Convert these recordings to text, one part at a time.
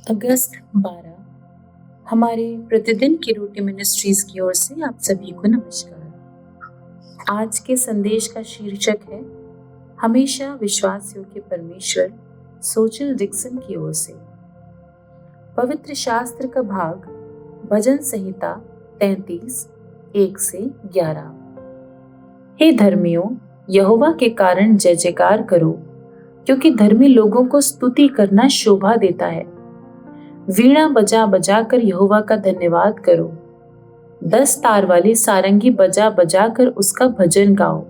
अगस्त 12 हमारे प्रतिदिन की रोटी मिनिस्ट्रीज की ओर से आप सभी को नमस्कार। आज के संदेश का शीर्षक है हमेशा विश्वास योग्य परमेश्वर, सोचल डिक्सन की ओर से। पवित्र शास्त्र का भाग भजन संहिता 33 1 से 11। हे धर्मियों, यहोवा के कारण जय जयकार करो, क्योंकि धर्मी लोगों को स्तुति करना शोभा देता है। वीणा बजा बजा कर यहोवा का धन्यवाद करो, 10 तार वाली सारंगी बजा बजा कर उसका भजन गाओ।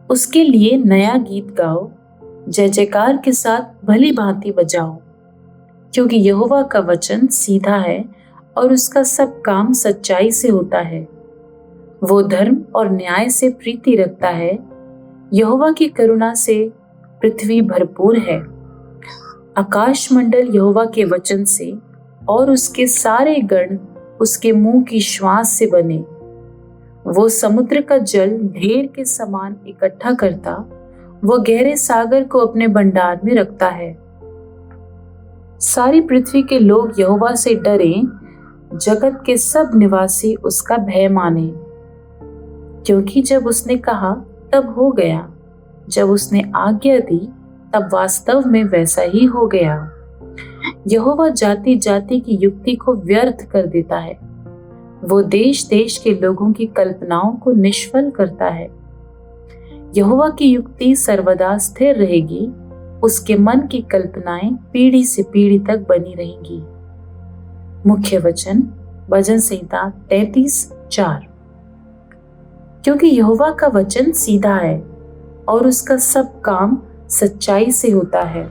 उसके लिए नया गीत गाओ, जय जयकार के साथ भली भांति बजाओ, क्योंकि यहोवा का वचन सीधा है और उसका सब काम सच्चाई से होता है। वो धर्म और न्याय से प्रीति रखता है। यहोवा की करुणा से पृथ्वी भरपूर है। आकाश मंडल यहोवा के वचन से और उसके सारे गण उसके मुंह की श्वास से बने। वो समुद्र का जल ढेर के समान इकट्ठा करता, वो गहरे सागर को अपने भंडार में रखता है। सारी पृथ्वी के लोग यहोवा से डरें, जगत के सब निवासी उसका भय माने। क्योंकि जब उसने कहा तब हो गया, जब उसने आज्ञा दी तब वास्तव में वैसा ही हो गया। यहोवा जाति जाति की युक्ति को व्यर्थ कर देता है। वो देश देश के लोगों की कल्पनाओं को निष्फल करता है। यहोवा की युक्ति सर्वदा स्थिर रहेगी, उसके मन की कल्पनाएं पीढ़ी से पीढ़ी तक बनी रहेंगी। मुख्य वचन भजन संहिता 33:4। क्योंकि यहोवा का वचन सीधा है और उसका सब काम सच्चाई से होता है।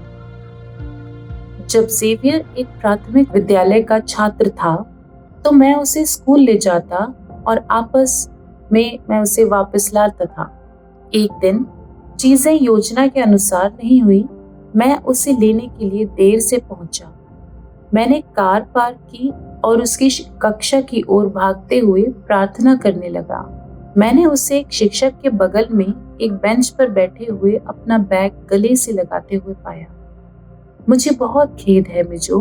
जब जेवियर एक प्राथमिक विद्यालय का छात्र था तो मैं उसे स्कूल ले जाता और आपस में मैं उसे वापस लाता था। एक दिन चीजें योजना के अनुसार नहीं हुई। मैं उसे लेने के लिए देर से पहुंचा। मैंने कार पार्क की और उसकी कक्षा की ओर भागते हुए प्रार्थना करने लगा। मैंने उसे एक शिक्षक के बगल में एक बेंच पर बैठे हुए अपना बैग गले से लगाते हुए पाया। मुझे बहुत खेद है मिजो,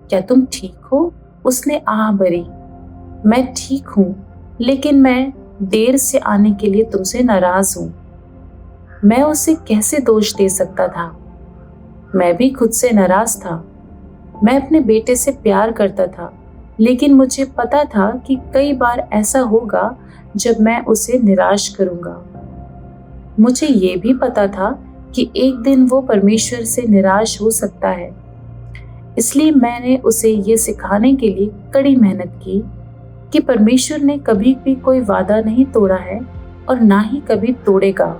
क्या तुम ठीक हो? उसने आह भरी। मैं ठीक हूँ, लेकिन मैं देर से आने के लिए तुमसे नाराज हूँ। मैं उसे कैसे दोष दे सकता था? मैं भी खुद से नाराज था। मैं अपने बेटे से प्यार करता था, लेकिन मुझे पता था कि कई बार ऐसा होगा जब मैं उसे निराश करूंगा। मुझे ये भी पता था कि एक दिन वो परमेश्वर से निराश हो सकता है। इसलिए मैंने उसे ये सिखाने के लिए कड़ी मेहनत की कि परमेश्वर ने कभी भी कोई वादा नहीं तोड़ा है और ना ही कभी तोड़ेगा।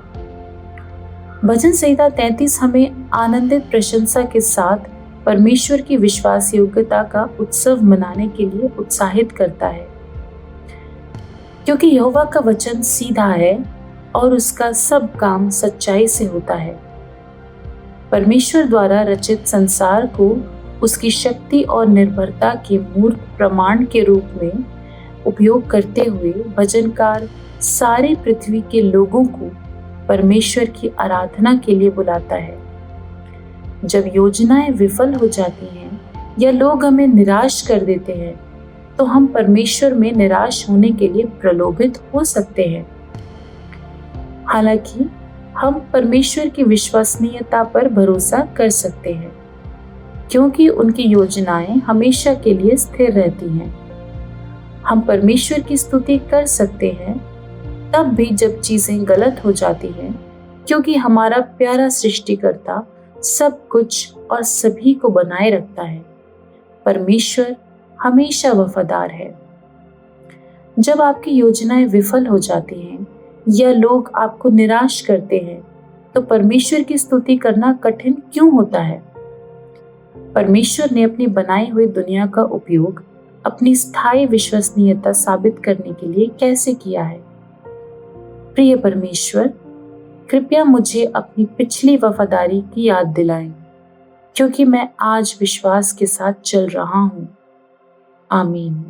भजन संहिता 33 हमें आनंदित प्रशंसा के साथ परमेश्वर की विश्वास योग्यता का उत्सव मनाने के लिए उत्साहित करता है। क्योंकि यहोवा का वचन सीधा है और उसका सब काम सच्चाई से होता है। परमेश्वर द्वारा रचित संसार को उसकी शक्ति और निर्भरता के मूर्त प्रमाण के रूप में उपयोग करते हुए भजनकार सारी पृथ्वी के लोगों को परमेश्वर की आराधना के लिए बुलाता है। जब योजनाएं विफल हो जाती हैं या लोग हमें निराश कर देते हैं, तो हम परमेश्वर में निराश होने के लिए प्रलोभित हो सकते हैं। हालांकि हम परमेश्वर की विश्वसनीयता पर भरोसा कर सकते हैं, क्योंकि उनकी योजनाएं हमेशा के लिए स्थिर रहती हैं। हम परमेश्वर की स्तुति कर सकते हैं तब भी जब चीजें गलत हो जाती हैं, क्योंकि हमारा प्यारा सृष्टिकर्ता सब कुछ और सभी को बनाए रखता है। परमेश्वर हमेशा वफादार है। जब आपकी योजनाएं विफल हो जाती हैं या लोग आपको निराश करते हैं, तो परमेश्वर की स्तुति करना कठिन क्यों होता है? परमेश्वर ने अपनी बनाई हुई दुनिया का उपयोग अपनी स्थायी विश्वसनीयता साबित करने के लिए कैसे किया है? प्रिय परमेश्वर, कृपया मुझे अपनी पिछली वफादारी की याद दिलाएं, क्योंकि मैं आज विश्वास के साथ चल रहा हूँ। आमीन।